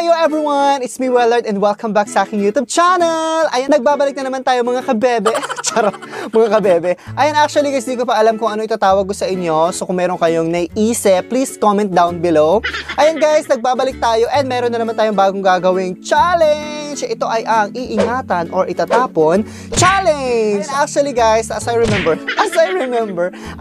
Heyo everyone! It's me, Wellard, and welcome back sa aking YouTube channel! Ayan, nagbabalik na naman tayo mga kabebe. Charot, mga kabebe. Ayan, actually guys, di ko pa alam kung ano itatawag ko sa inyo. So kung meron kayong naiisip, please comment down below. Ayan guys, nagbabalik tayo and meron na naman tayong bagong gagawing challenge! Ito ay ang iingatan or itatapon challenge! Ayan, actually guys, as I remember,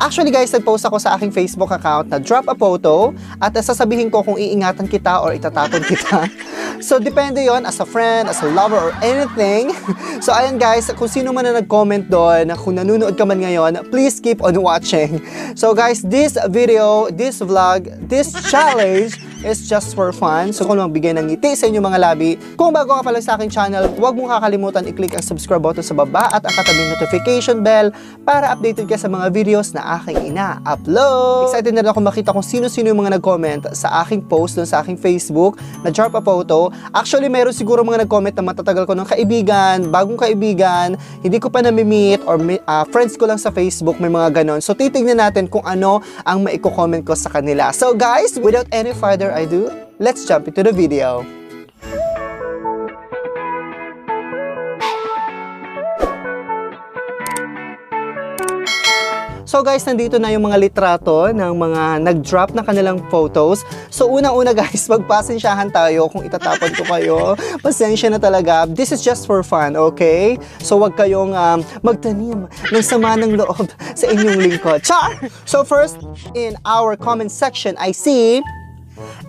actually guys, nag-post ako sa aking Facebook account na drop a photo at sasabihin ko kung iingatan kita or itatapon kita. So, depende yon as a friend, as a lover, or anything. So, ayan guys, kung sino man na nag-comment doon, kung nanonood ka man ngayon, please keep on watching. So, guys, this video, this vlog, this challenge is just for fun. So, kung magbigay ng ngiti sa inyong mga labi, kung bago ka pa lang sa aking channel, huwag mong kakalimutan i-click ang subscribe button sa baba at ang katabing notification bell para updated ka sa mga videos na aking ina-upload. Excited na rin ako makita kung sino-sino yung mga nag-comment sa aking post doon sa aking Facebook na drop a photo. Actually, meron siguro mga nag-comment na matatagal ko ng kaibigan, bagong kaibigan, hindi ko pa nami-meet or friends ko lang sa Facebook, may mga ganon. So, titignan natin kung ano ang maiko-comment ko sa kanila. So, guys, without any further ado, let's jump into the video. So guys, nandito na yung mga litrato ng mga nag-drop na kanilang photos. So unang-una guys, magpasensyahan tayo kung itatapon ko kayo. Pasensya na talaga. This is just for fun, okay? So wag kayong magtanim ng sama ng loob sa inyong lingkod. Char! So first, in our comment section, I see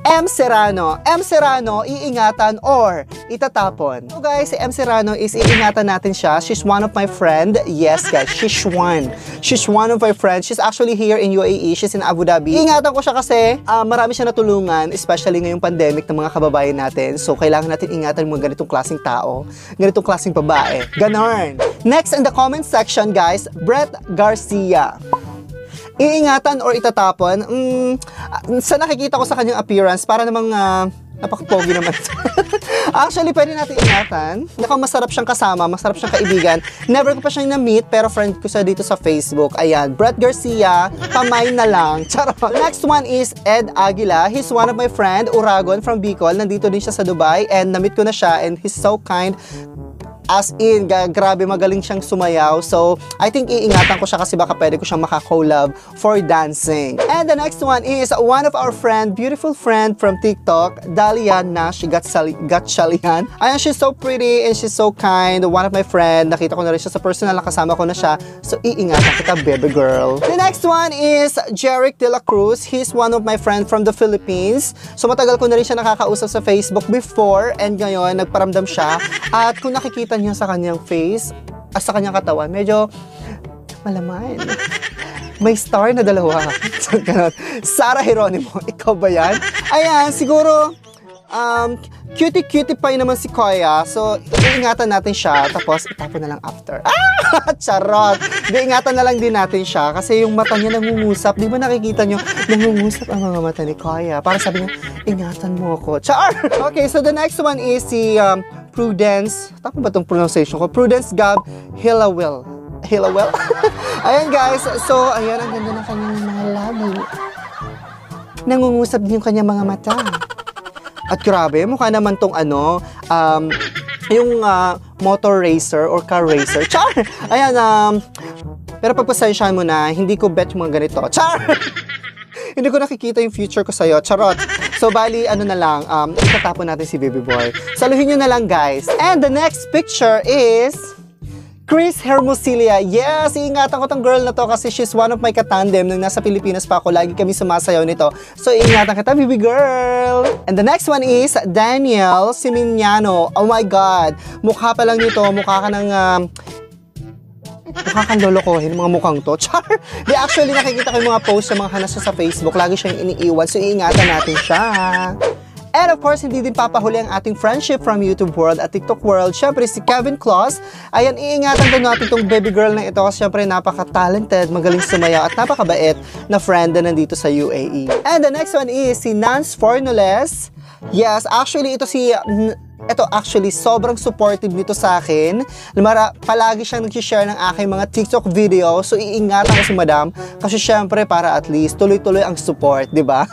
M. Serrano. M. Serrano, iingatan or itatapon. So guys, si M. Serrano is iingatan natin siya. She's one of my friend. Yes guys, she's one. She's one of my friends. She's actually here in UAE. She's in Abu Dhabi. Iingatan ko siya kasi marami siya natulungan, especially ngayong pandemic ng mga kababayan natin. So kailangan natin ingatan mga ganitong klaseng tao, ganitong klaseng babae. Ganon. Next in the comment section guys, Brett Garcia. Iingatan or itatapon? Sa nakikita ko sa kanyang appearance, para namang napaka-pogi naman. Actually, pwede natin ingatan. Masarap siyang kasama, masarap siyang kaibigan. Never ko pa siyang na-meet, pero friend ko siya dito sa Facebook. Ayan, Brett Garcia, kamay na lang. Charot. Next one is Ed Aguila. He's one of my friend, Uragon from Bicol. Nandito din siya sa Dubai and na-meet ko na siya and he's so kind. As in, grabe, magaling siyang sumayaw. So, I think iingatan ko siya kasi baka pwede ko siyang makakolab for dancing. And the next one is one of our friend, beautiful friend from TikTok, Dalian Nash Gatchalian. Ayan, she's so pretty and she's so kind. One of my friend, nakita ko na rin siya sa personal, nakasama ko na siya. So, iingatan kita, baby girl. The next one is Jeric De La Cruz. He's one of my friend from the Philippines. So, matagal ko na rin siya nakakausap sa Facebook before and ngayon, nagparamdam siya. At kung nakikita niya sa kanyang face, sa kanyang katawan, medyo malaman. May star na dalawa. Sarah Geronimo, ikaw ba yan? Ayan, siguro, cutie-cutie pa naman si Koya. So, iingatan natin siya, tapos itapon na lang after. Charot! Iingatan na lang din natin siya, kasi yung mata niya nangungusap. Di ba nakikita nyo, nangungusap ang mga mata ni Koya? Para sabi niya, ingatan mo ako. Char! Okay, so the next one is si Prudence, tama ba itong pronunciation ko? Prudence Gab Hilawell. Hilawell? Ayan guys, so ayan, ang ganda ng kanyang mga labi. Nangungusap din yung kanyang mga mata. At grabe, mukha naman tong yung motor racer or car racer. Char! Ayan, pero pagpasensyahan mo na, hindi ko bet yung mga ganito. Char! Hindi ko nakikita yung future ko sa'yo. Charot. So, bali, na lang, itatapon natin si Baby Boy. Saluhin nyo na lang, guys. And the next picture is Chris Hermosilia. Yes, iingatan ko tong girl na to kasi she's one of my katandem. Nung nasa Pilipinas pa ako, lagi kami sumasayaw nito. So, iingatan kita, baby girl. And the next one is Daniel Siminiano. Oh my God. Mukha pa lang nito. Mukha ka ng mukha kang lolokohin, mga mukhang to. Char! Di, actually, nakikita ko yung mga post sa mga hanas sa Facebook. Lagi siyang iniiwan. So, iingatan natin siya. And of course, hindi din papahuli ang ating friendship from YouTube world at TikTok world. Siyempre, si Kevin Claus. Ayan, iingatan din natin itong baby girl na ito. Kasi siyempre, napaka-talented, magaling sumayaw at napakabait na friend na nandito sa UAE. And the next one is si Nance Fornoles. Yes, actually, ito si Ito actually, sobrang supportive nito sa akin. Palagi siyang nag-share ng aking mga TikTok video. So, iingatan ko si Madam. Kasi syempre, para at least tuloy-tuloy ang support, di ba?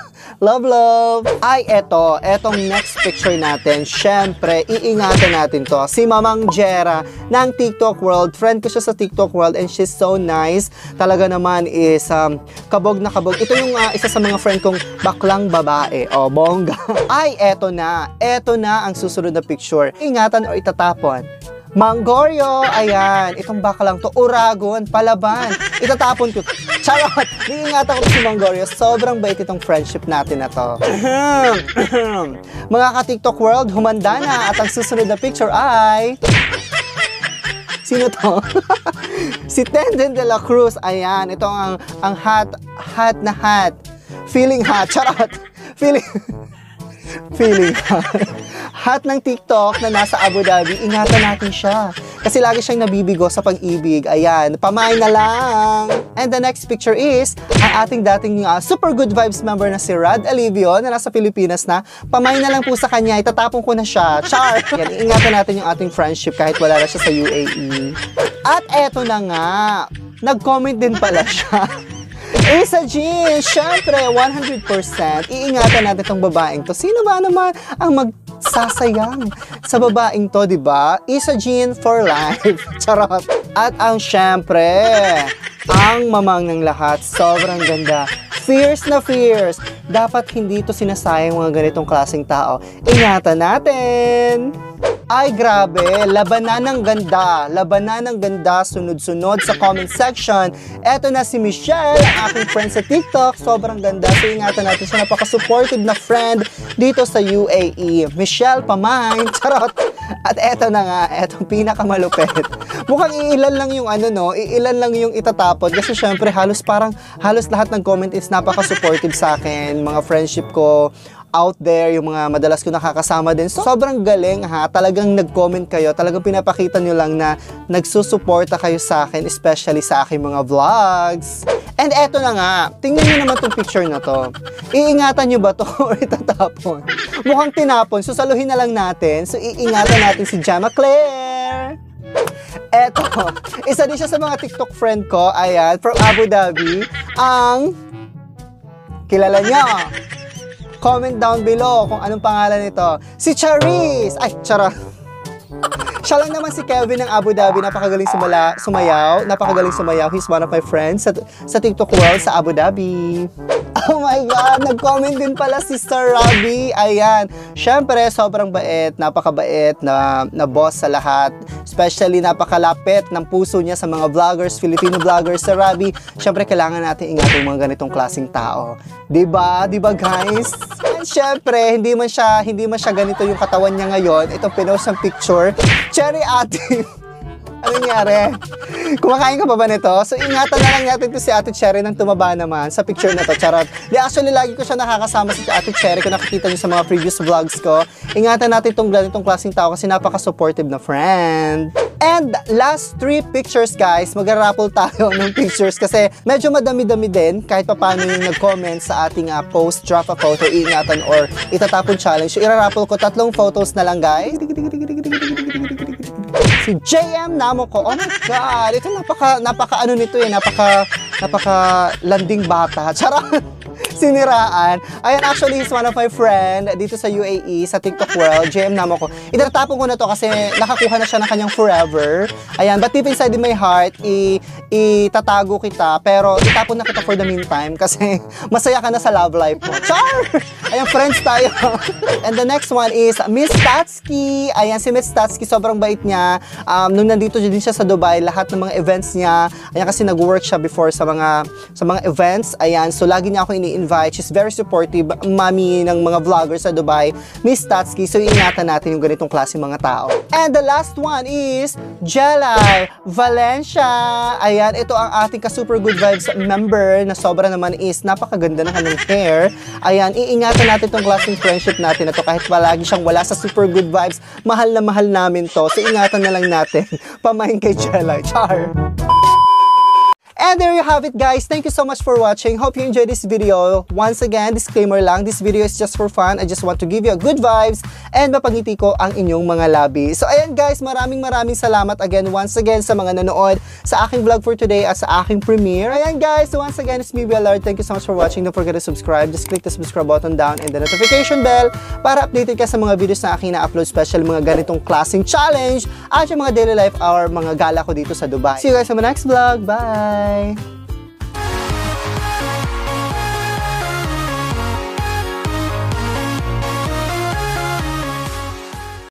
Love, love! Ay, etong next picture natin. Syempre, iingatan natin to. Si Mamang Jera ng TikTok World. Friend ko siya sa TikTok World and she's so nice. Talaga naman is kabog na kabog. Ito yung isa sa mga friend kong baklang babae. O, bongga. Ay, eto na. Eto na ang susunod na picture. Ingatan o itatapon. Manggorio, ayan. Itong baklang to, Uragon, Palaban. Itatapon ko. Charot! Iingatan ko si Manggorio. Sobrang bait itong friendship natin na to. Mga ka-TikTok World, humanda na. At ang susunod na picture ay... Sino to? Si Tenden de la Cruz. Ayan, ito ang hot na hot. Feeling hot. Charot! Feeling hot. Hot ng TikTok na nasa Abu Dhabi, ingatan natin siya. Kasi lagi siyang nabibigo sa pag-ibig. Ayan, pamain na lang. And the next picture is ang ating dating super good vibes member na si Rad Alivio na nasa Pilipinas na. Pamain na lang po sa kanya, itatapon ko na siya. Char! Yan, iingatan natin yung ating friendship kahit wala na siya sa UAE. At eto na nga, nag-comment din pala siya. Isa Jean, syempre, 100%. Iingatan natin itong babaeng to. Sino ba naman ang magsasayang sa babaeng to, di ba? Isa Jean for life. Charot. At ang syempre, ang mamang ng lahat, sobrang ganda. Fierce na fierce. Dapat hindi to sinasayang mga ganitong klaseng tao. Ingatan natin. Ay, grabe. Labanan ng ganda. Labanan ng ganda. Sunod-sunod sa comment section. Eto na si Michelle, ang aking friend sa TikTok. Sobrang ganda. So, ingatan natin siya. Napaka-supportive na friend dito sa UAE. Michelle, pamain. Charot. At eto na nga. Etong pinakamalupit. Mukhang iilan lang yung iilan lang yung itatapon. Kasi syempre, halos lahat ng comment is napaka-supportive sa akin. Mga friendship ko out there, yung mga madalas ko nakakasama din. So, sobrang galing ha. Talagang nag-comment kayo. Talagang pinapakita nyo lang na nagsusuporta kayo sa akin, especially sa aking mga vlogs. And eto na nga. Tingnan nyo naman tong picture na to. Iingatan nyo ba to or itatapon? Mukhang tinapon. So, saluhin na lang natin. So, iingatan natin si Jama Claire. Eto. Isa din siya sa mga TikTok friend ko. Ayan. From Abu Dhabi. Ang kilala nyo. Comment down below kung anong pangalan nito. Si Charis! Ay, charot. Siya lang naman si Kevin ng Abu Dhabi. Napakagaling sumayaw. Napakagaling sumayaw. He's one of my friends sa TikTok World sa Abu Dhabi. Oh my God! Nag-comment din pala si Sir Robbie. Ayan. Siyempre, sobrang bait. Napakabait na boss sa lahat. Especially, napakalapit ng puso niya sa mga vloggers, Filipino vloggers. Sir Robbie, siyempre, kailangan natin ingatan yung mga ganitong klaseng tao. Diba? Diba, guys? And siyempre, hindi man siya ganito yung katawan niya ngayon. Itong pinost ng picture. Cherry Ate. Ano nangyari? Kumakain ka pa ba nito? So, ingatan na lang natin to si Ate Cherry nang tumaba naman sa picture na to. Charot. Actually, lagi ko siya nakakasama si Ate Cherry kung nakikita niyo sa mga previous vlogs ko. Ingatan natin itong ganitong klaseng tao kasi napaka-supportive na friend. And last 3 pictures, guys. Mag-raffle tayo ng pictures kasi medyo madami-dami din kahit pa paano yung nag-comment sa ating post, drop a photo, iingatan or itatapon challenge. So, ira-raffle ko 3 photos na lang, guys. Si JM Namo ko. Oh my God! Ito napaka ano nito napaka landing bata. Charot! Siniraan. Ayan, actually, he's one of my friend dito sa UAE, sa TikTok World, JM Namo ko. Itatapon ko na to kasi nakakuha na siya ng kanyang forever. Ayan, but deep inside in my heart, itatago kita, pero itapon na kita for the meantime kasi masaya ka na sa love life mo. Char! Ayan, friends tayo. And the next one is Miss Statsky. Ayan, si Miss Statsky, sobrang bait niya. Nung nandito din siya sa Dubai, lahat ng mga events niya, ayan, kasi nag-work siya before sa mga events. Ayan, so lagi niya ako ini-invite. She's very supportive, mami ng mga vloggers sa Dubai, Miss Statsky. So, ingatan natin yung ganitong klase mga tao. And the last one is Jelay Valencia. Ayan, ito ang ating ka-super good vibes member na sobra naman is napakaganda ng kanyang hair. Ayan, iingatan natin itong klaseng friendship natin na to kahit palagi siyang wala sa super good vibes. Mahal na mahal namin to. So, ingatan na lang natin. Pamahin kay Jelay. Char! And there you have it, guys. Thank you so much for watching. Hope you enjoyed this video. Once again, disclaimer lang, this video is just for fun. I just want to give you a good vibes and mapangiti ko ang inyong mga labi. So ayan guys, maraming salamat again once again sa mga nanood sa aking vlog for today at sa aking premiere. Ayan guys, so once again, it's me, Willard. Thank you so much for watching. Don't forget to subscribe. Just click the subscribe button down and the notification bell para updated ka sa mga videos na aking na-upload, special mga ganitong klaseng challenge at yung mga daily life or mga gala ko dito sa Dubai. See you guys on my next vlog. Bye!